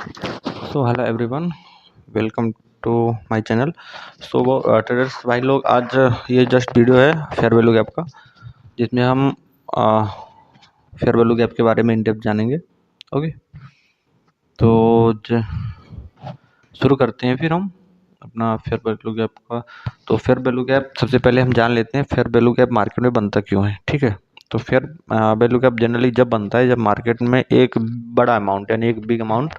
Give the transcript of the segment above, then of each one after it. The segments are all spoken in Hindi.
So hello everyone, welcome to my channel. So traders भाई लोग, आज ये जस्ट वीडियो है फेयर वैल्यू गैप का, जिसमें हम फेयर वैल्यू गैप के बारे में इन डेप्थ जानेंगे। ओके, तो शुरू करते हैं फिर हम अपना फेयर वैल्यू गैप का। तो फेयर वैल्यू गैप सबसे पहले हम जान लेते हैं फेयर वैल्यू गैप मार्केट में बनता क्यों है। ठीक है, तो फेयर वैल्यू गैप जनरली जब बनता है जब मार्केट में एक बड़ा अमाउंट यानी एक बिग अमाउंट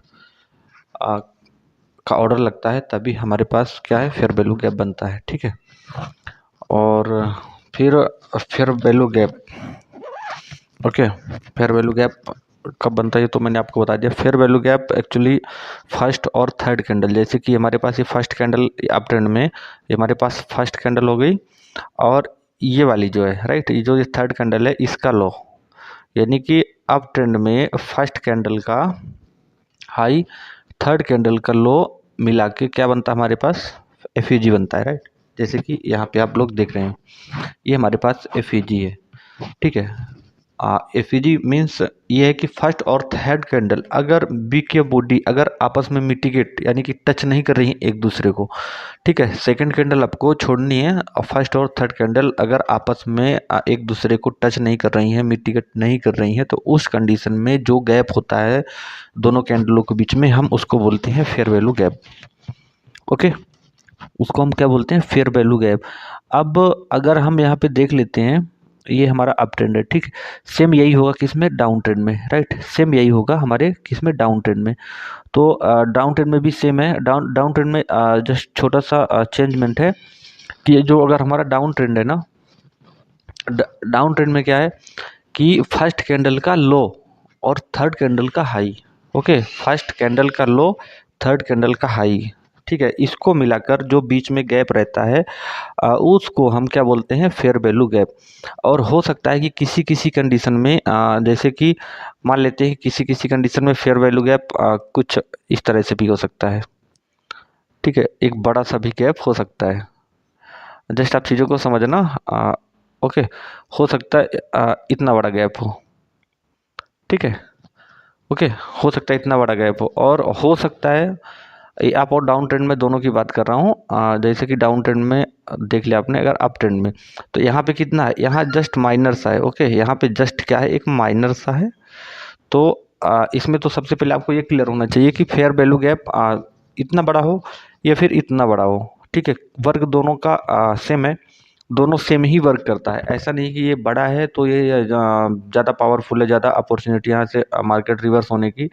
का ऑर्डर लगता है, तभी हमारे पास क्या है, फेयर वैल्यू गैप बनता है। ठीक है, और फिर fair value gap, okay, fair value gap कब बनता है ये तो मैंने आपको बता दिया। Fair value gap actually first और थर्ड कैंडल, जैसे कि हमारे पास ये फर्स्ट कैंडल अप ट्रेंड में, ये हमारे पास फर्स्ट कैंडल हो गई, और ये वाली जो है राइट, ये जो ये थर्ड कैंडल है इसका लो, यानी कि अप ट्रेंड में फर्स्ट कैंडल का हाई, थर्ड कैंडल का लो मिला के क्या बनता है हमारे पास, एफईजी बनता है राइट। जैसे कि यहाँ पे आप लोग देख रहे हैं ये हमारे पास एफईजी है। ठीक है, एफईजी मीन्स ये है कि फर्स्ट और थर्ड कैंडल अगर बी के बॉडी अगर आपस में मिटिगेट यानी कि टच नहीं कर रही है एक दूसरे को। ठीक है, सेकंड कैंडल आपको छोड़नी है और फर्स्ट और थर्ड कैंडल अगर आपस में एक दूसरे को टच नहीं कर रही हैं, मिटिगेट नहीं कर रही हैं, तो उस कंडीशन में जो गैप होता है दोनों कैंडलों के बीच में हम उसको बोलते हैं फेयर वैल्यू गैप। ओके, उसको हम क्या बोलते हैं, फेयर वैल्यू गैप। अब अगर हम यहाँ पे देख लेते हैं, ये हमारा अप ट्रेंड है। ठीक, सेम यही होगा किसमें, डाउन ट्रेंड में राइट। सेम यही होगा हमारे किसमें, डाउन ट्रेंड में। तो डाउन ट्रेंड में भी सेम है। डाउन ट्रेंड में जस्ट छोटा सा चेंजमेंट है कि ये जो अगर हमारा डाउन ट्रेंड है ना, डाउन ट्रेंड में क्या है कि फर्स्ट कैंडल का लो और थर्ड कैंडल का हाई। ओके, फर्स्ट कैंडल का लो, थर्ड कैंडल का हाई। ठीक है, इसको मिलाकर जो बीच में गैप रहता है उसको हम क्या बोलते हैं, फेयर वैल्यू गैप। और हो सकता है कि किसी किसी कंडीशन में जैसे कि मान लेते हैं किसी किसी कंडीशन में फेयर वैल्यू गैप कुछ इस तरह से भी हो सकता है। ठीक है, एक बड़ा सा भी गैप हो सकता है। जस्ट आप चीज़ों को समझना। ओके, हो सकता है इतना बड़ा गैप हो। ठीक है, ओके, हो सकता है इतना बड़ा गैप हो, और हो सकता है ये अप और डाउन ट्रेंड में दोनों की बात कर रहा हूँ। जैसे कि डाउन ट्रेंड में देख लिया आपने, अगर अप ट्रेंड में तो यहाँ पे कितना है, यहाँ जस्ट माइनर सा है। ओके, यहाँ पे जस्ट क्या है, एक माइनर सा है। तो इसमें तो सबसे पहले आपको ये क्लियर होना चाहिए कि फेयर वैल्यू गैप इतना बड़ा हो या फिर इतना बड़ा हो। ठीक है, वर्क दोनों का सेम है, दोनों सेम ही वर्क करता है। ऐसा नहीं कि ये बड़ा है तो ये ज़्यादा पावरफुल है, ज़्यादा अपॉर्चुनिटी यहाँ से मार्केट रिवर्स होने की।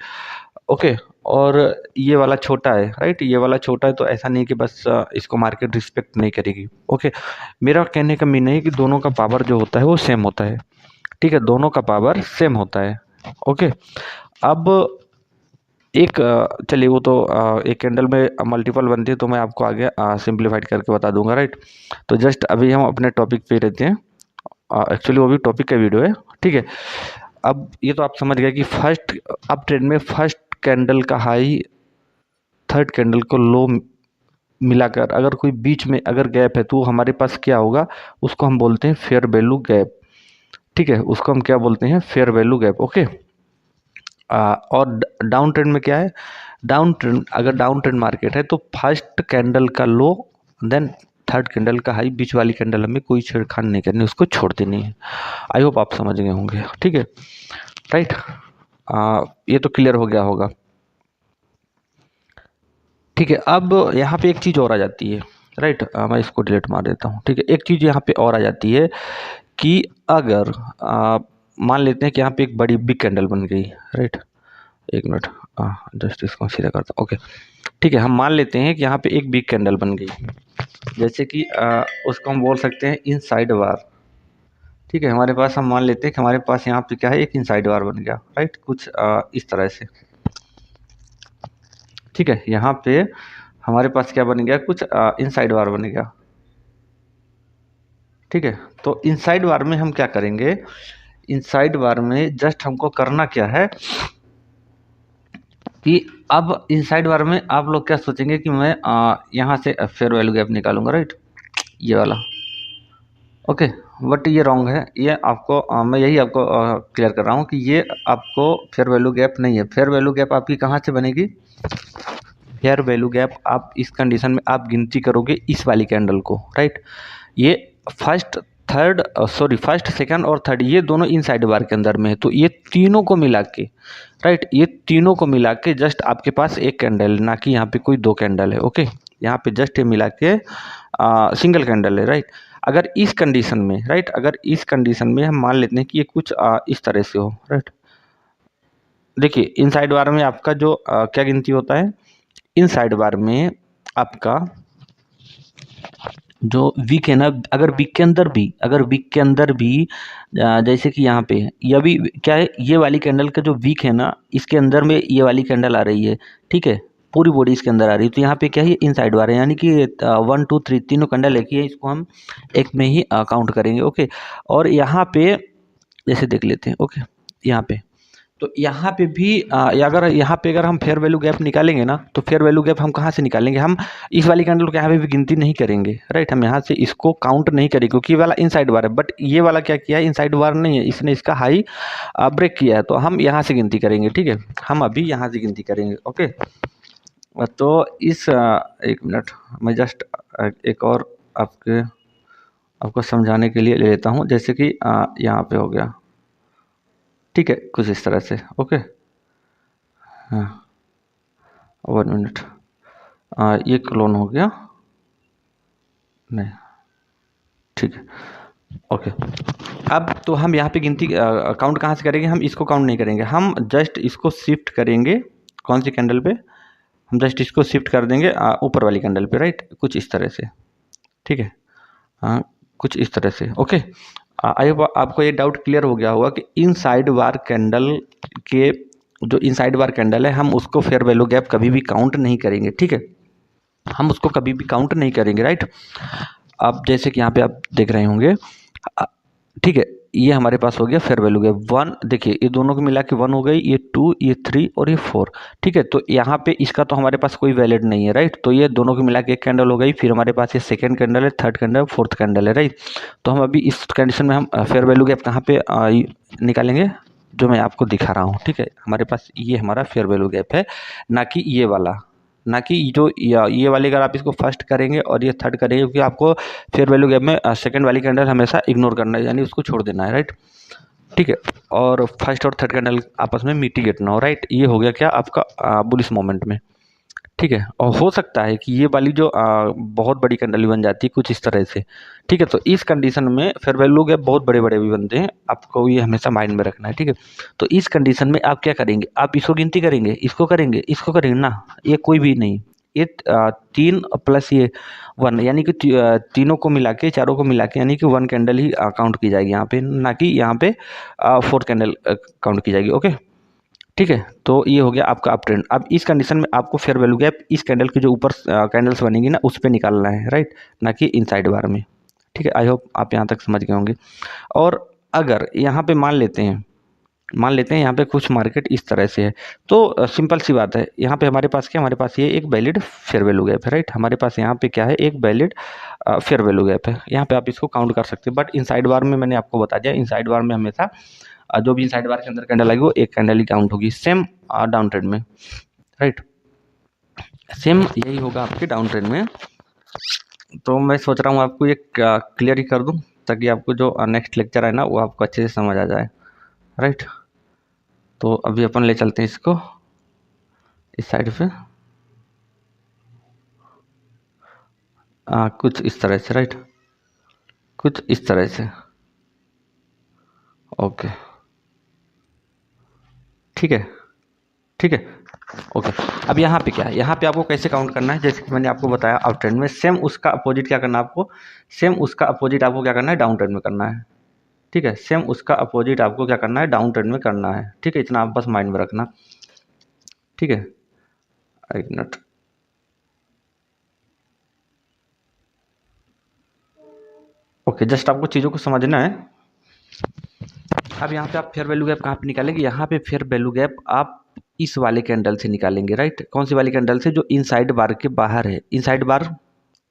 ओके, और ये वाला छोटा है राइट, ये वाला छोटा है, तो ऐसा नहीं कि बस इसको मार्केट रिस्पेक्ट नहीं करेगी। ओके, मेरा कहने का मीन है कि दोनों का पावर जो होता है वो सेम होता है। ठीक है, दोनों का पावर सेम होता है। ओके, अब एक चलिए वो तो एक कैंडल में मल्टीपल बनती है तो मैं आपको आगे सिंप्लीफाइड करके बता दूंगा राइट। तो जस्ट अभी हम अपने टॉपिक पे रहते हैं, एक्चुअली वो भी टॉपिक का वीडियो है। ठीक है, अब ये तो आप समझ गए कि फर्स्ट अप ट्रेंड में फर्स्ट कैंडल का हाई, थर्ड कैंडल को लो मिलाकर अगर कोई बीच में अगर गैप है तो हमारे पास क्या होगा, उसको हम बोलते हैं फेयर वैल्यू गैप। ठीक है, उसको हम क्या बोलते हैं, फेयर वैल्यू गैप। ओके, और डाउन ट्रेंड में क्या है, डाउन ट्रेंड अगर डाउन ट्रेंड मार्केट है तो फर्स्ट कैंडल का लो देन थर्ड कैंडल का हाई, बीच वाली कैंडल हमें कोई छेड़खानी नहीं करनी, उसको छोड़ देनी है। आई होप आप समझ गए होंगे। ठीक है राइट, ये तो क्लियर हो गया होगा। ठीक है, अब यहाँ पे एक चीज़ और आ जाती है राइट, मैं इसको डिलीट मार देता हूँ। ठीक है, एक चीज़ यहाँ पे और आ जाती है कि अगर मान लेते हैं कि यहाँ पे एक बड़ी बिग कैंडल बन गई राइट, एक मिनट जस्ट इसको सीधा करता हूँ। ओके, ठीक है, हम मान लेते हैं कि यहाँ पे एक बिग कैंडल बन गई, जैसे कि उसको हम बोल सकते हैं इनसाइड वार। ठीक है, हमारे पास हम मान लेते हैं कि हमारे पास यहाँ पे क्या है, एक इनसाइड वार बन गया राइट, कुछ इस तरह से। ठीक है, यहाँ पे हमारे पास क्या बन गया, कुछ इनसाइड वार बन गया। ठीक है, तो इनसाइड वार में हम क्या करेंगे, इनसाइड वार में जस्ट हमको करना क्या है कि अब इनसाइड वार में आप लोग क्या सोचेंगे कि मैं यहाँ से फेयर वैल्यू गैप निकालूंगा राइट, ये वाला। ओके, बट ये रॉन्ग है। ये आपको मैं यही आपको क्लियर कर रहा हूँ कि ये आपको फेयर वैल्यू गैप नहीं है। फेयर वैल्यू गैप आपकी कहाँ से बनेगी? फेयर वैल्यू गैप आप इस कंडीशन में आप गिनती करोगे इस वाली कैंडल को, राइट। ये फर्स्ट फर्स्ट सेकंड और थर्ड ये दोनों इनसाइड बार के अंदर में है, तो ये तीनों को मिला के, राइट, ये तीनों को मिला के जस्ट आपके पास एक कैंडल है, ना कि यहाँ पे कोई दो कैंडल है। ओके, यहाँ पे जस्ट ये मिला के सिंगल कैंडल है, राइट। अगर इस कंडीशन में, राइट, अगर इस कंडीशन में हम मान लेते हैं कि ये कुछ इस तरह से हो, राइट। देखिए इनसाइड बार में आपका जो क्या गिनती होता है, इनसाइड बार में आपका जो वीक है ना, अगर वीक के अंदर भी, अगर वीक के अंदर भी जैसे कि यहाँ पे ये भी क्या है, ये वाली कैंडल का जो वीक है ना, इसके अंदर में ये वाली कैंडल आ रही है, ठीक है, पूरी बॉडी इसके अंदर आ रही है, तो यहाँ पे क्या है, इनसाइड बार है, यानी कि 1 2 3 तीनों कैंडल एक ही है, इसको हम एक में ही काउंट करेंगे। ओके, और यहाँ पे जैसे देख लेते हैं, ओके, यहाँ पे तो यहाँ पे भी अगर यहाँ पे अगर हम फेयर वैल्यू गैप निकालेंगे ना, तो फेयर वैल्यू गैप हम कहाँ से निकालेंगे? हम इस वाली कैंडल को यहाँ पे भी गिनती नहीं करेंगे, राइट। हम यहाँ से इसको काउंट नहीं करेंगे क्योंकि ये वाला इनसाइड बार है, बट ये वाला क्या किया है, इनसाइड बार नहीं है, इसने इसका हाई ब्रेक किया है, तो हम यहाँ से गिनती करेंगे, ठीक है। हम अभी यहाँ से गिनती करेंगे। ओके, तो इस एक मिनट, मैं जस्ट एक और आपको समझाने के लिए ले लेता हूँ, जैसे कि यहाँ पे हो गया, ठीक है, कुछ इस तरह से। ओके, हाँ, 1 मिनट, ये क्लोन हो गया, नहीं, ठीक है, ओके। अब तो हम यहाँ पे गिनती काउंट कहाँ से करेंगे? हम इसको काउंट नहीं करेंगे, हम जस्ट इसको शिफ्ट करेंगे, कौन सी कैंडल पे? हम जस्ट इसको शिफ्ट कर देंगे ऊपर वाली कैंडल पे, राइट, कुछ इस तरह से, ठीक है, हाँ, कुछ इस तरह से। ओके, आई होप आपको ये डाउट क्लियर हो गया होगा कि इनसाइड बार कैंडल के जो इनसाइड बार कैंडल है, हम उसको फेयर वैल्यू गैप कभी भी काउंट नहीं करेंगे, ठीक है, हम उसको कभी भी काउंट नहीं करेंगे, राइट। अब जैसे कि यहाँ पे आप देख रहे होंगे, ठीक है, ये हमारे पास हो गया फेयर वैल्यू गैप 1। देखिए ये दोनों को मिला के 1 हो गई, ये 2, ये 3 और ये 4, ठीक है। तो यहाँ पे इसका तो हमारे पास कोई वैलिड नहीं है, राइट। तो ये दोनों को मिला के एक कैंडल हो गई, फिर हमारे पास ये सेकंड कैंडल है, थर्ड कैंडल है, फोर्थ कैंडल है, राइट। तो हम अभी इस कंडीशन में हम फेयर वैल्यू गैप कहाँ पे निकालेंगे, जो मैं आपको दिखा रहा हूँ, ठीक है। हमारे पास ये हमारा फेयर वैल्यू गैप है, ना कि ये वाला, ना कि जो ये वाले अगर आप इसको फर्स्ट करेंगे और ये थर्ड करेंगे, क्योंकि आपको फेयर वैल्यू गैप में सेकंड वाली कैंडल हमेशा इग्नोर करना है, यानी उसको छोड़ देना है, राइट, ठीक है। और फर्स्ट और थर्ड कैंडल आपस में मिटिगेट ना हो, राइट। ये हो गया क्या आपका बुलिश मोमेंट में, ठीक है। और हो सकता है कि ये वाली जो बहुत बड़ी कैंडल भी बन जाती है कुछ इस तरह से, ठीक है। तो इस कंडीशन में फेयर वैल्यू गैप बहुत बड़े बड़े भी बनते हैं, आपको ये हमेशा माइंड में रखना है, ठीक है। तो इस कंडीशन में आप क्या करेंगे, आप इसको गिनती करेंगे, इसको करेंगे, इसको करेंगे ना, ये कोई भी नहीं, ये 3 प्लस ये 1, यानी कि तीनों को मिला के, चारों को मिला के, यानी कि 1 कैंडल ही काउंट की जाएगी यहाँ पे, ना कि यहाँ पे 4 कैंडल काउंट की जाएगी। ओके, ठीक है। तो ये हो गया आपका अप ट्रेंड। अब इस कंडीशन में आपको फेयर वैल्यू गैप इस कैंडल के जो ऊपर कैंडल्स बनेंगी ना, उस पे निकालना है, राइट, ना कि इनसाइड बार में, ठीक है। आई होप आप यहाँ तक समझ गए होंगे। और अगर यहाँ पे मान लेते हैं यहाँ पे कुछ मार्केट इस तरह से है, तो सिंपल सी बात है, यहाँ पे हमारे पास क्या, हमारे पास ये एक वैलिड फेयर वैल्यू गैप है, राइट। हमारे पास यहाँ पे क्या है, एक वैलिड फेयर वैल्यू गैप है, यहाँ पे आप इसको काउंट कर सकते हैं। बट इनसाइड बार में मैंने आपको बता दिया, इनसाइड बार में हमेशा जो भी इनसाइड बार के अंदर कैंडल आएगी वो एक कैंडल ही काउंट होगी, सेम डाउन ट्रेंड में, राइट, सेम यही होगा आपके डाउन ट्रेंड में। तो मैं सोच रहा हूँ आपको ये क्लियर ही कर दूँ, ताकि आपको जो नेक्स्ट लेक्चर है ना वो आपको अच्छे से समझ आ जाए, राइट। तो अभी अपन ले चलते हैं इसको इस साइड पे, कुछ इस तरह से, राइट, कुछ इस तरह से। ओके, ठीक है, ठीक है, ओके। अब यहाँ पे क्या है, यहाँ पे आपको कैसे काउंट करना है, जैसे कि मैंने आपको बताया अप ट्रेंड में, सेम उसका अपोजिट क्या करना है आपको, सेम उसका अपोजिट आपको क्या करना है, डाउन ट्रेंड में करना है, ठीक है। सेम उसका अपोजिट आपको क्या करना है, डाउन ट्रेंड में करना है, ठीक है। इतना आप बस माइंड में रखना, ठीक है। एक मिनट, ओके, जस्ट आपको चीज़ों को समझना है। अब यहाँ पे आप फेयर वैल्यू गैप कहाँ पे निकालेंगे, यहाँ पे फेयर वैल्यू गैप आप इस वाले कैंडल से निकालेंगे, राइट। कौन सी वाली कैंडल से, जो इनसाइड बार के बाहर है, इनसाइड बार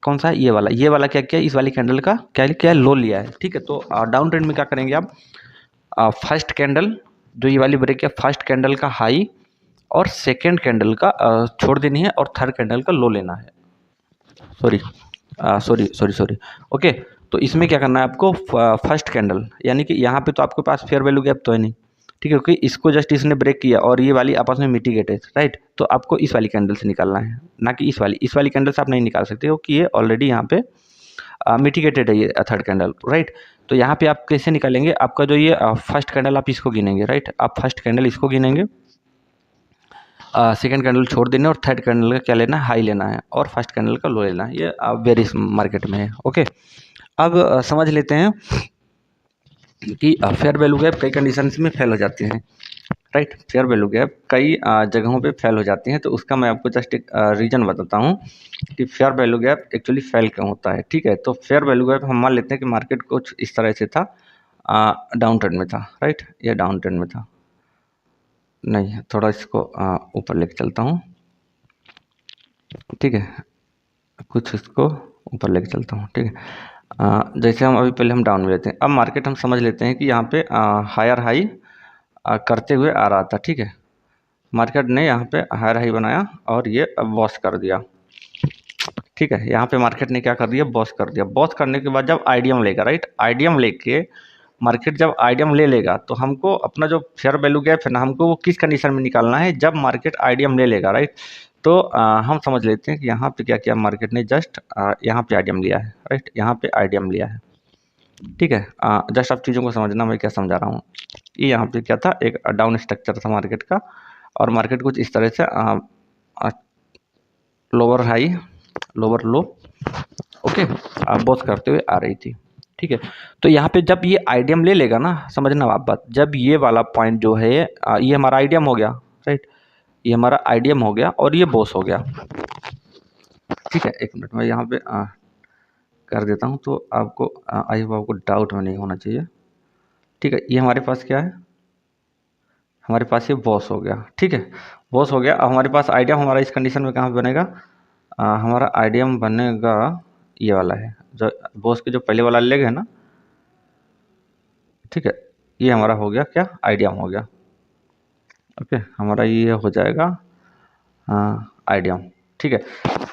कौन सा है, ये वाला क्या किया, इस वाली कैंडल का क्या किया, लो लिया है, ठीक है। तो डाउन ट्रेंड में क्या करेंगे आप, फर्स्ट कैंडल जो ये वाली ब्रेक है, फर्स्ट कैंडल का हाई और सेकेंड कैंडल का छोड़ देनी है और थर्ड कैंडल का लो लेना है। Sorry sorry okay. तो इसमें क्या करना है आपको, फर्स्ट कैंडल यानी कि यहाँ पे तो आपके पास फेयर वैल्यू गैप तो है नहीं, ठीक है, क्योंकि इसको जस्ट इसने ब्रेक किया और ये वाली आपस में मिटिगेट है, राइट। तो आपको इस वाली कैंडल से निकालना है, ना कि इस वाली कैंडल से आप नहीं निकाल सकते हो, कि ये ऑलरेडी यहाँ पे मिटिगेटेड है ये थर्ड कैंडल, राइट। तो यहाँ पे आप कैसे निकालेंगे, आपका जो ये फर्स्ट कैंडल आप इसको गिनेंगे, राइट, आप फर्स्ट कैंडल इसको गिनेंगे, सेकेंड कैंडल छोड़ देना और थर्ड कैंडल का क्या लेना है, हाई लेना है और फर्स्ट कैंडल का लो लेना है। ये वेरियस मार्केट में है, ओके। अब समझ लेते हैं कि फेयर वैल्यू गैप कई कंडीशंस में फेल हो जाती हैं, राइट। फेयर वैल्यू गैप कई जगहों पे फेल हो जाती हैं, तो उसका मैं आपको जस्ट एक रीज़न बताता हूँ कि fair value gap actually fail क्यों होता है, ठीक है। तो फेयर वैल्यू गैप हम मान लेते हैं कि मार्केट कुछ इस तरह से था, डाउन ट्रेंड में था, राइट, ये डाउन ट्रेंड में था, नहीं थोड़ा इसको ऊपर लेके चलता हूँ, ठीक है, कुछ इसको ऊपर लेके चलता हूँ, ठीक है। जैसे हम अभी पहले हम डाउन में लेते हैं, अब मार्केट हम समझ लेते हैं कि यहाँ पे हायर हाई करते हुए आ रहा था, ठीक है। मार्केट ने यहाँ पे हायर हाई बनाया और ये वॉश कर दिया, ठीक है। यहाँ पे मार्केट ने क्या कर दिया, बॉस कर दिया। बॉस करने के बाद जब आईडीएम लेगा, राइट, आईडीएम लेके मार्केट जब आईडीएम ले लेगा तो हमको अपना जो फेयर वैल्यू गैप है ना, हमको वो किस कंडीशन में निकालना है, जब मार्केट आईडीएम ले लेगा, राइट। तो हम समझ लेते हैं कि यहाँ पे क्या किया मार्केट ने, जस्ट यहाँ पे आईडीएम लिया है, राइट, यहाँ पे आईडीएम लिया है, ठीक है। जस्ट आप चीज़ों को समझना मैं क्या समझा रहा हूँ। ये यहाँ पे क्या था, एक डाउन स्ट्रक्चर था मार्केट का, और मार्केट कुछ इस तरह से लोअर हाई लोअर लो, ओके, बॉस करते हुए आ रही थी, ठीक है। तो यहाँ पे जब ये आईडीएम ले लेगा ना, समझना आप बात, जब ये वाला पॉइंट जो है ये हमारा आईडीएम हो गया, राइट, ये हमारा आईडीएम हो गया और ये बॉस हो गया, ठीक है। एक मिनट मैं यहाँ पे कर देता हूँ तो आपको आई होप आपको डाउट में नहीं होना चाहिए, ठीक है। ये हमारे पास क्या है, हमारे पास ये बॉस हो गया, ठीक है, बॉस हो गया। अब हमारे पास आईडीएम हमारा इस कंडीशन में कहाँ पे बनेगा, हमारा आईडीएम बनेगा ये वाला है, जो बॉस के जो पहले वाला लेग है ना, ठीक है, ये हमारा हो गया क्या, आईडीएम हो गया, ओके, हमारा ये हो जाएगा आईडीएम, ठीक है।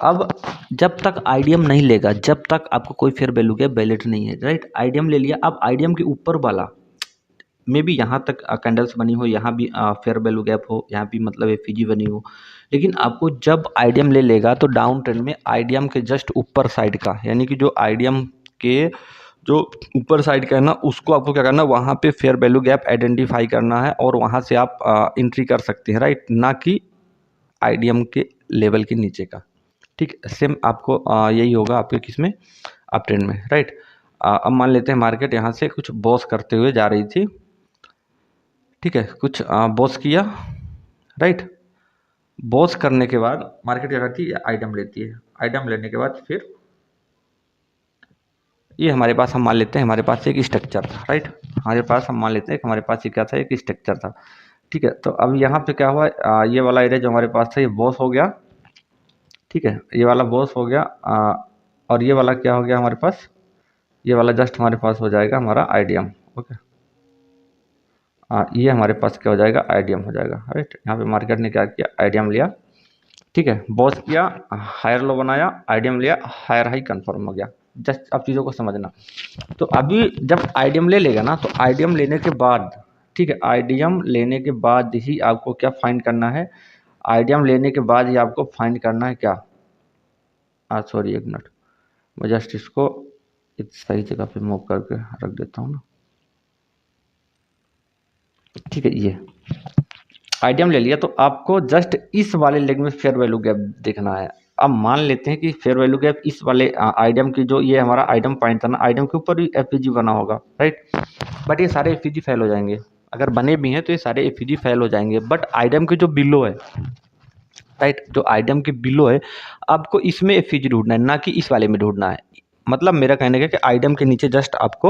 अब जब तक आईडीएम नहीं लेगा, जब तक आपको कोई फेयर वैल्यू गैप वैलिड नहीं है, राइट। आईडीएम ले लिया, अब आईडीएम के ऊपर वाला मे बी यहाँ तक कैंडल्स बनी हो, यहाँ भी फेयर वैल्यू गैप हो, यहाँ भी मतलब एफईजी बनी हो, लेकिन आपको जब आईडीएम ले लेगा तो डाउन ट्रेंड में आईडीएम के जस्ट ऊपर साइड का, यानी कि जो आईडीएम के जो ऊपर साइड का है ना, उसको आपको क्या करना है, वहाँ पे फेयर वैल्यू गैप आइडेंटिफाई करना है और वहाँ से आप एंट्री कर सकते हैं, राइट, ना कि आईडीएम के लेवल के नीचे का, ठीक। सेम आपको यही होगा आपके किस में, अप ट्रेंड में, राइट। अब मान लेते हैं मार्केट यहाँ से कुछ बॉस करते हुए जा रही थी, ठीक है, कुछ बॉस किया, राइट। बॉस करने के बाद मार्केट क्या करती है, आइटम लेती है, आइटम लेने के बाद फिर ये हमारे पास, हम मान लेते हैं हमारे पास एक स्ट्रक्चर था, राइट, हमारे पास हम मान लेते हैं कि हमारे पास ये क्या था, एक स्ट्रक्चर था, ठीक है। तो अब यहाँ पे क्या हुआ, ये वाला एरिया जो हमारे पास था ये बॉस हो गया, ठीक है, ये वाला बॉस हो गया, और ये वाला क्या हो गया हमारे पास, ये वाला जस्ट हमारे पास हो जाएगा हमारा आईडीएम, ओके। ये हमारे पास क्या हो जाएगा, आईडीएम हो जाएगा, राइट। यहाँ पे मार्केट ने क्या किया, आईडीएम लिया, ठीक है, बॉस किया, हायर लो बनाया, आईडीएम लिया, हायर हाई कंफर्म हो गया। जस्ट अब चीज़ों को समझना। तो अभी जब आईडीएम ले लेगा ना, तो आईडीएम लेने के बाद, ठीक है, आईडीएम लेने के बाद ही आपको क्या फाइंड करना है, आईडीएम लेने के बाद ही आपको फाइंड करना है क्या, सॉरी एक मिनट, मैं जस्ट इसको एक सही जगह पे मूव करके रख देता हूँ ना, ठीक है। ये आईडीएम ले लिया, तो आपको जस्ट इस वाले लेग में फेयर वैल्यू गैप देखना है। अब मान लेते हैं कि फेयर वैल्यू गैप इस वाले आइटम की, जो ये हमारा आइटम पॉइंट था ना, आइटम के ऊपर भी एफईजी बना होगा, राइट, बट ये सारे एफईजी फेल हो जाएंगे, अगर बने भी हैं तो ये सारे एफईजी फेल हो जाएंगे, बट आइटम के जो बिलो है, राइट, जो आइटम के बिलो है, आपको इसमें एफईजी ढूंढना है, ना कि इस वाले में ढूंढना है। मतलब मेरा कहने का कि आइडियम के नीचे जस्ट आपको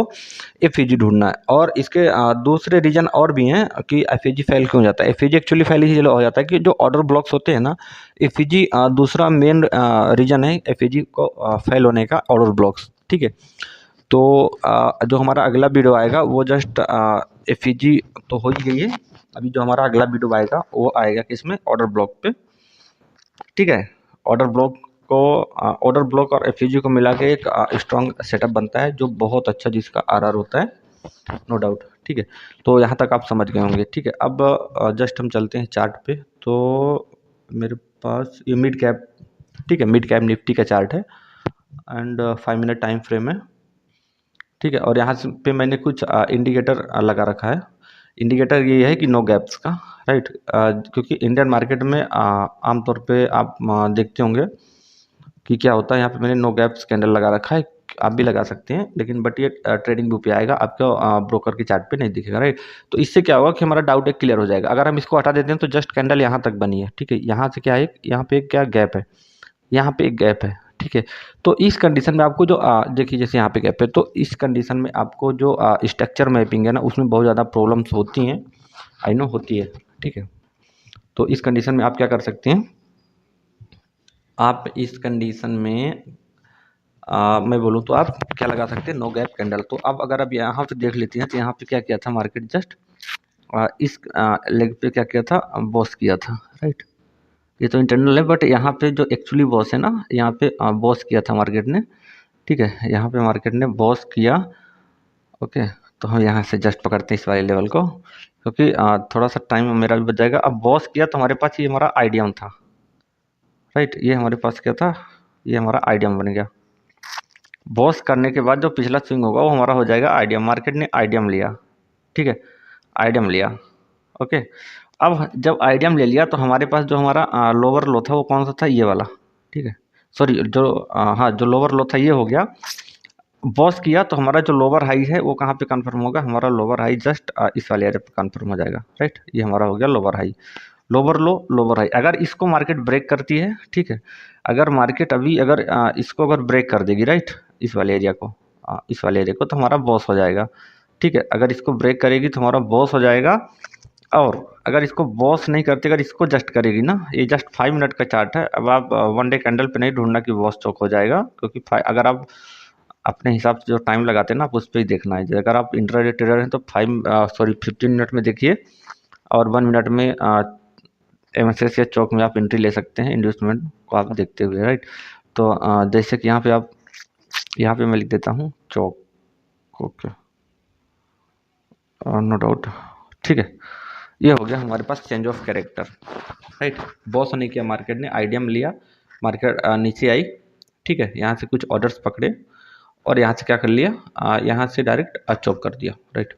एफ ढूंढना है। और इसके दूसरे रीजन और भी हैं कि एफ फेल क्यों हो जाता है। एफ एक्चुअली फेल इसलिए हो जाता है कि जो ऑर्डर ब्लॉक्स होते हैं ना, एफ दूसरा मेन रीजन है एफ को फेल होने का, ऑर्डर ब्लॉक्स। ठीक है, तो जो हमारा अगला वीडियो आएगा वो जस्ट एफ तो हो ही गई है। अभी जो हमारा अगला वीडियो आएगा वो आएगा किसमें, ऑर्डर ब्लॉक पे। ठीक है, ऑर्डर ब्लॉक को ऑर्डर ब्लॉक और एफ को मिला के एक स्ट्रॉन्ग सेटअप बनता है जो बहुत अच्छा, जिसका आर होता है नो डाउट। ठीक है, तो यहाँ तक आप समझ गए होंगे। ठीक है, अब जस्ट हम चलते हैं चार्ट पे। तो मेरे पास ये मिड कैप, ठीक है, मिड कैप निफ्टी का चार्ट है एंड 5 मिनट टाइम फ्रेम है। ठीक है, और यहाँ से पे मैंने कुछ इंडिकेटर लगा रखा है। इंडिकेटर ये है कि नो गैप्स का, राइट। क्योंकि इंडियन मार्केट में आमतौर पे आप देखते होंगे कि क्या होता है, यहाँ पे मैंने नो गैप्स कैंडल लगा रखा है। आप भी लगा सकते हैं, लेकिन बट ये ट्रेडिंग व्यू पे आएगा, आपका ब्रोकर के चार्ट पे नहीं दिखेगा, राइट। तो इससे क्या होगा कि हमारा डाउट एक क्लियर हो जाएगा। अगर हम इसको हटा देते हैं तो जस्ट कैंडल यहाँ तक बनी है। ठीक है, यहाँ से क्या है, यहाँ पे क्या गैप है, यहाँ पे एक गैप है। ठीक है, तो इस कंडीशन में आपको जो देखिए जैसे यहाँ पे गैप है, तो इस कंडीशन में आपको जो स्ट्रक्चर मैपिंग है ना, उसमें बहुत ज़्यादा प्रॉब्लम्स होती हैं, आई नो होती है। ठीक है, तो इस कंडीशन में आप क्या कर सकते हैं, आप इस कंडीशन में मैं बोलूँ तो आप क्या लगा सकते हैं, नो गैप कैंडल। तो अब अगर आप यहाँ पे देख लेते हैं तो यहाँ पे क्या किया था मार्केट, जस्ट इस लेग पे क्या किया था, बॉस किया था, राइट। ये तो इंटरनल है, बट यहाँ पे जो एक्चुअली बॉस है ना, यहाँ पे बॉस किया था मार्केट ने। ठीक है, यहाँ पे मार्केट ने बॉस किया। ओके, तो हम यहाँ से जस्ट पकड़ते हैं इस वाले लेवल को, क्योंकि थोड़ा सा टाइम मेरा भी बच जाएगा। अब बॉस किया तो हमारे पास ये हमारा आइडियम था, राइट। ये हमारे पास क्या था, ये हमारा आइडियम बन गया। बॉस करने के बाद जो पिछला स्विंग होगा वो हमारा हो जाएगा आइडियम। मार्केट ने आइडियम लिया, ठीक है, आइडियम लिया। ओके, अब जब आइडियम ले लिया तो हमारे पास जो हमारा लोअर लो था वो कौन सा था, ये वाला। ठीक है, सॉरी, जो हाँ, जो लोअर लो था ये हो गया। बॉस किया तो हमारा जो लोअर हाई है वो कहाँ पे कंफर्म होगा, हमारा लोअर हाई जस्ट इस वाले एरिया पे कंफर्म हो जाएगा, राइट। ये हमारा हो गया लोअर हाई, लोअर लो, लोअर हाई। अगर इसको मार्केट ब्रेक करती है, ठीक है, अगर मार्केट अभी अगर इसको अगर ब्रेक कर देगी, राइट, इस वाले एरिया को, इस वाले एरिया को, तो हमारा बॉस हो जाएगा। ठीक है, अगर इसको ब्रेक करेगी तो हमारा बॉस हो जाएगा। और अगर इसको बॉस नहीं करती, अगर इसको जस्ट करेगी ना, ये जस्ट 5 मिनट का चार्ट है। अब आप 1 डे कैंडल पे नहीं ढूंढना कि बॉस चौक हो जाएगा, क्योंकि अगर आप अपने हिसाब से जो टाइम लगाते हैं ना, आप उस पर ही देखना है। अगर आप इंट्राडे ट्रेडर हैं तो 15 मिनट में देखिए, और 1 मिनट में MSS या चौक में आप एंट्री ले सकते हैं, इन्वेस्टमेंट को आप देखते हुए, राइट। तो जैसे कि यहाँ पे आप, यहाँ पे मैं लिख देता हूँ चौक, ओके, नो डाउट। ठीक है, ये हो गया हमारे पास change of character, right. Boss होने किया, मार्केट ने आइडियम लिया, मार्केट नीचे आई। ठीक है, यहाँ से कुछ ऑर्डर्स पकड़े और यहाँ से क्या कर लिया, यहाँ से डायरेक्ट चॉप कर दिया, राइट।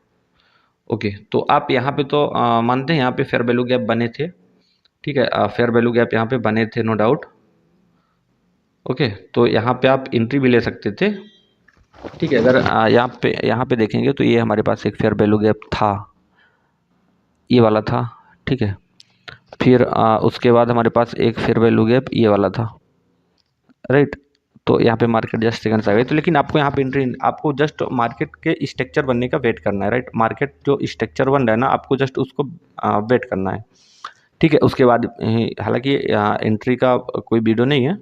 ओके, तो आप यहाँ पे तो मानते हैं यहाँ पे फेयर वैल्यू गैप बने थे। ठीक है, फेयर वैल्यू गैप यहाँ पे बने थे, नो डाउट। ओके, तो यहाँ पे आप एंट्री भी ले सकते थे। ठीक है, अगर यहाँ पे देखेंगे तो ये हमारे पास एक फेयर वैल्यू गैप था, ये वाला था। ठीक है, फिर उसके बाद हमारे पास एक फेयर वैल्यू गैप ये वाला था, राइट। तो यहाँ पे मार्केट जस्ट सेकंड्स आ गए। तो लेकिन आपको यहाँ पे एंट्री, आपको जस्ट मार्केट के स्ट्रक्चर बनने का वेट करना है, राइट। मार्केट जो स्ट्रक्चर बन रहा है ना, आपको जस्ट उसको वेट करना है। ठीक है, उसके बाद हालांकि एंट्री का कोई वीडियो नहीं है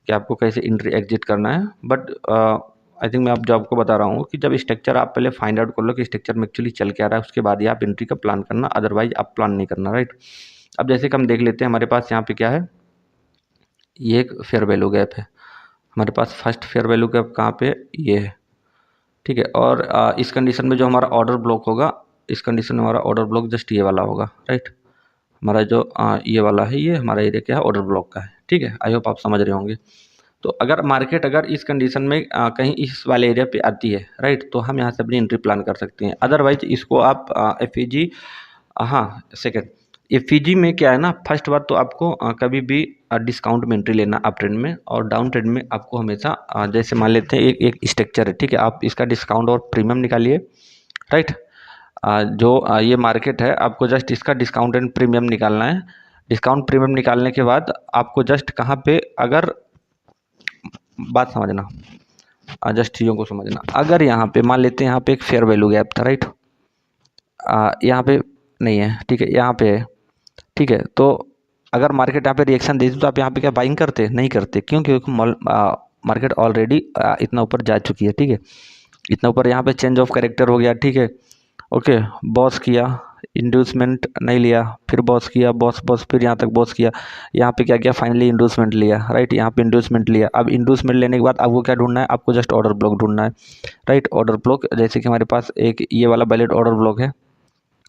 कि आपको कैसे एंट्री एग्जिट करना है, बट आई थिंक मैं जो आपको बता रहा हूँ कि जब स्ट्रक्चर आप पहले फाइंड आउट कर लो कि स्ट्रक्चर में एक्चुअली चल क्या रहा है, उसके बाद ही आप एंट्री का प्लान करना, अदरवाइज आप प्लान नहीं करना, राइट। अब जैसे कि हम देख लेते हैं, हमारे पास यहाँ पे क्या है, ये एक फेयर वैल्यू गैप है हमारे पास। फर्स्ट फेयर वैल्यू गैप कहाँ पे, ये है। ठीक है, और इस कंडीशन में जो हमारा ऑर्डर ब्लॉक होगा, इस कंडीशन में हमारा ऑर्डर ब्लॉक जस्ट ये वाला होगा, राइट। हमारा जो ये वाला है, ये हमारा एरिया क्या है, ऑर्डर ब्लॉक का है। ठीक है, आई होप आप समझ रहे होंगे। तो अगर मार्केट अगर इस कंडीशन में कहीं इस वाले एरिया पे आती है, राइट, तो हम यहाँ से अपनी एंट्री प्लान कर सकते हैं। अदरवाइज इसको आप FEG, हाँ, सेकेंड FEG में क्या है ना, फर्स्ट बात तो आपको कभी भी डिस्काउंट में एंट्री लेना अप ट्रेंड में, और डाउन ट्रेंड में आपको हमेशा जैसे मान लेते हैं एक स्ट्रक्चर है, ठीक है, आप इसका डिस्काउंट और प्रीमियम निकालिए, राइट। जो ये मार्केट है, आपको जस्ट इसका डिस्काउंट एंड प्रीमियम निकालना है। डिस्काउंट प्रीमियम निकालने के बाद आपको जस्ट कहाँ पे, अगर बात समझना, जस्ट चीज़ों को समझना। अगर यहाँ पे मान लेते हैं यहाँ पे एक फेयर वैल्यू गैप था, राइट, यहाँ पे नहीं है, ठीक है, यहाँ पे है, ठीक है। तो अगर मार्केट यहाँ पे रिएक्शन देती तो आप यहाँ पे क्या बाइंग करते? नहीं करते। क्यों? क्योंकि मार्केट ऑलरेडी इतना ऊपर जा चुकी है, ठीक है, इतना ऊपर। यहाँ पे चेंज ऑफ कैरेक्टर हो गया, ठीक है, ओके, बॉस किया, इंड्यूसमेंट नहीं लिया, फिर बॉस किया, बॉस बॉस, फिर यहाँ तक बॉस किया, यहाँ पे क्या किया, फाइनली इंड्यूसमेंट लिया, राइट, यहाँ पे इंड्यूसमेंट लिया। अब इंड्यूसमेंट लेने के बाद आपको क्या ढूंढना है? आपको जस्ट ऑर्डर ब्लॉक ढूंढना है, राइट, ऑर्डर ब्लॉक। जैसे कि हमारे पास एक ये वाला वैलिड ऑर्डर ब्लॉक है,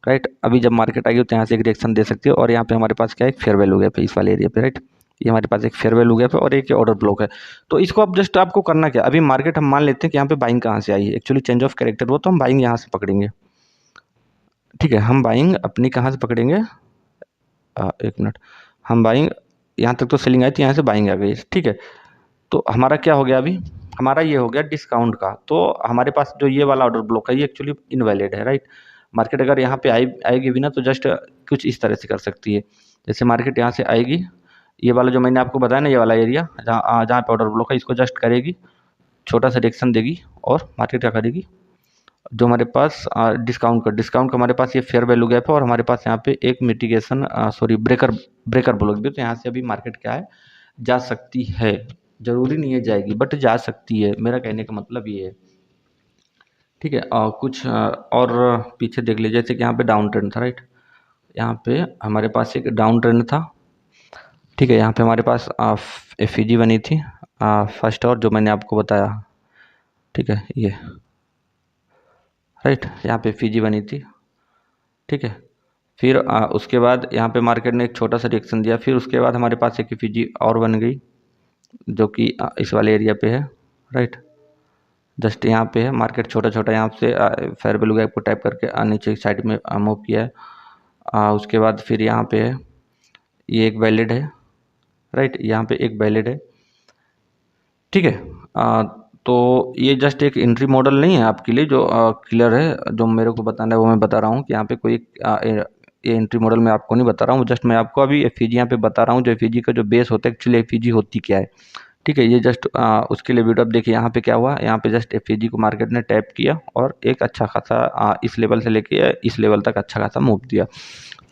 राइट। अभी जब मार्केट आएगी तो यहाँ से एक रिएक्शन दे सकती है, और यहाँ पे हमारे पास क्या है, एक फेयर वैल्यू गैप है इस वाले एरिया पे, राइट। ये हमारे पास एक फेयर वैल्यू गैप है और एक ऑर्डर ब्लॉक है। तो इसको अब जस्ट आपको करना क्या, अभी मार्केट हम मान लेते हैं कि यहाँ पे बाइंग कहाँ से आई है, एक्चुअली चेंज ऑफ कैरेक्टर, वो तो हम बाइंग यहाँ से पकड़ेंगे, ठीक है। हम बाइंग अपनी कहाँ से पकड़ेंगे, एक मिनट, हम बाइंग यहाँ तक तो सेलिंग आई थी, यहाँ से बाइंग आ गई, ठीक है। तो हमारा क्या हो गया, अभी हमारा ये हो गया डिस्काउंट का। तो हमारे पास जो ये वाला ऑर्डर ब्लॉक है ये एक्चुअली इनवैलिड है, राइट। मार्केट अगर यहाँ पे आएगी भी ना तो जस्ट कुछ इस तरह से कर सकती है। जैसे मार्केट यहाँ से आएगी, ये वाला जो मैंने आपको बताया ना, ये वाला एरिया जहाँ जहाँ पे ऑर्डर ब्लॉक है, इसको जस्ट करेगी, छोटा सा रिएक्शन देगी, और मार्केट क्या करेगी, जो हमारे पास डिस्काउंट का हमारे पास ये फेयर वैल्यू गैप है, और हमारे पास यहाँ पे एक मिटिगेशन सॉरी ब्रेकर ब्लॉक भी। तो यहाँ से अभी मार्केट क्या है, जा सकती है, जरूरी नहीं है जाएगी, बट जा सकती है, मेरा कहने का मतलब ये है, ठीक है। कुछ और पीछे देख लीजिए, जैसे कि यहाँ पे डाउन ट्रेंड था, राइट, यहाँ पे हमारे पास एक डाउन ट्रेंड था, ठीक है। यहाँ पे हमारे पास एफईजी बनी थी फर्स्ट, और जो मैंने आपको बताया, ठीक है, ये राइट, यहाँ पे एफईजी बनी थी, ठीक है। फिर उसके बाद यहाँ पे मार्केट ने एक छोटा सा रिएक्शन दिया, फिर उसके बाद हमारे पास एक एफईजी और बन गई, जो कि इस वाले एरिया पे है, राइट, जस्ट यहाँ पे है। मार्केट छोटा छोटा यहाँ से फेयर वैल्यू गैप को टाइप करके नीचे की साइड में मूव किया है। उसके बाद फिर यहाँ पे है, ये एक वैलिड है, राइट, यहाँ पे एक वैलिड है, ठीक है। तो ये जस्ट एक एंट्री मॉडल नहीं है आपके लिए, जो क्लियर है, जो मेरे को बताना है वो मैं बता रहा हूँ कि यहाँ पे कोई ये एंट्री मॉडल मैं आपको नहीं बता रहा हूँ, जस्ट मैं आपको अभी एफईजी यहाँ पे बता रहा हूँ, जो एफईजी का जो बेस होता है, एक्चुअली एफईजी होती क्या है, ठीक है। ये जस्ट उसके लिए वीडियो। अब देखिए यहाँ पे क्या हुआ, यहाँ पे जस्ट एफईजी को मार्केट ने टैप किया, और एक अच्छा खासा इस लेवल से लेके इस लेवल तक अच्छा खासा मूव दिया।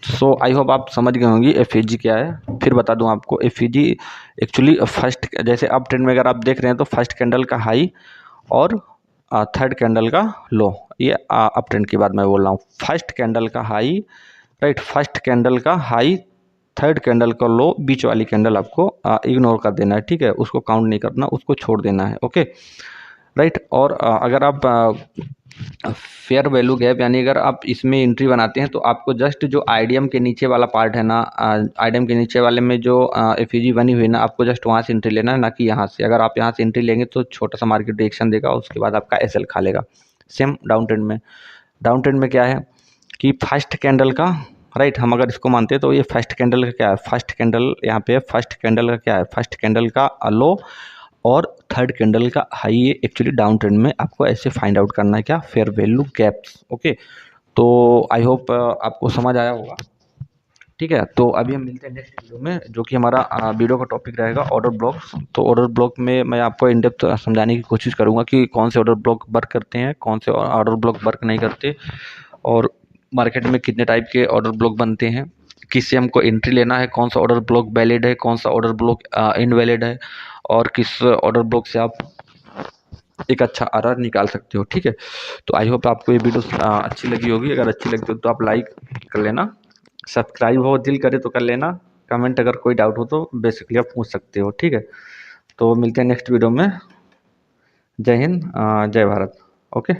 सो आई होप आप समझ गए होंगे एफईजी क्या है। फिर बता दूं आपको, एफईजी एक्चुअली फर्स्ट, जैसे अप ट्रेंड में अगर आप देख रहे हैं तो फर्स्ट कैंडल का हाई और थर्ड कैंडल का लो, ये अप ट्रेंड की बात मैं बोल रहा हूँ। फर्स्ट कैंडल का हाई, राइट, फर्स्ट कैंडल का हाई, थर्ड कैंडल का लो, बीच वाली कैंडल आपको इग्नोर कर देना है, ठीक है, उसको काउंट नहीं करना, उसको छोड़ देना है, ओके, राइट। और अगर आप फेयर वैल्यू गैप, यानी अगर आप इसमें एंट्री बनाते हैं तो आपको जस्ट जो आईडीएम के नीचे वाला पार्ट है ना, आईडीएम के नीचे वाले में जो एफईजी बनी हुई है ना, आपको जस्ट वहाँ से एंट्री लेना है, ना कि यहाँ से। अगर आप यहाँ से एंट्री लेंगे तो छोटा सा मार्केट रिएक्शन देगा, उसके बाद आपका एसएल खा लेगा। सेम डाउन ट्रेंड में, डाउन ट्रेंड में क्या है कि फर्स्ट कैंडल का, राइट, हम अगर इसको मानते हैं तो ये फर्स्ट कैंडल का क्या है, फर्स्ट कैंडल यहाँ पे फर्स्ट कैंडल का क्या है, फर्स्ट कैंडल का लो और थर्ड कैंडल का हाई, ये एक्चुअली डाउन ट्रेंड में आपको ऐसे फाइंड आउट करना है, क्या, फेयर वैल्यू गैप्स, ओके। तो आई होप आपको समझ आया होगा, ठीक है। तो अभी हम मिलते हैं नेक्स्ट वीडियो में, जो कि हमारा वीडियो का टॉपिक रहेगा ऑर्डर ब्लॉक्स। तो ऑर्डर ब्लॉक में मैं आपको इन डेप्थ समझाने की कोशिश करूंगा कि कौन से ऑर्डर ब्लॉक वर्क करते हैं, कौन से ऑर्डर ब्लॉक वर्क नहीं करते, और मार्केट में कितने टाइप के ऑर्डर ब्लॉक बनते हैं, किससे हमको एंट्री लेना है, कौन सा ऑर्डर ब्लॉक वैलिड है, कौन सा ऑर्डर ब्लॉक इनवैलिड है, और किस ऑर्डर ब्लॉक से आप एक अच्छा आरआर निकाल सकते हो, ठीक है। तो आई होप आपको ये वीडियो अच्छी लगी होगी। अगर अच्छी लगी हो तो आप लाइक कर लेना, सब्सक्राइब हो दिल करे तो कर लेना, कमेंट अगर कोई डाउट हो तो बेसिकली आप पूछ सकते हो, ठीक है। तो मिलते हैं नेक्स्ट वीडियो में। जय हिंद, जय भारत, ओके।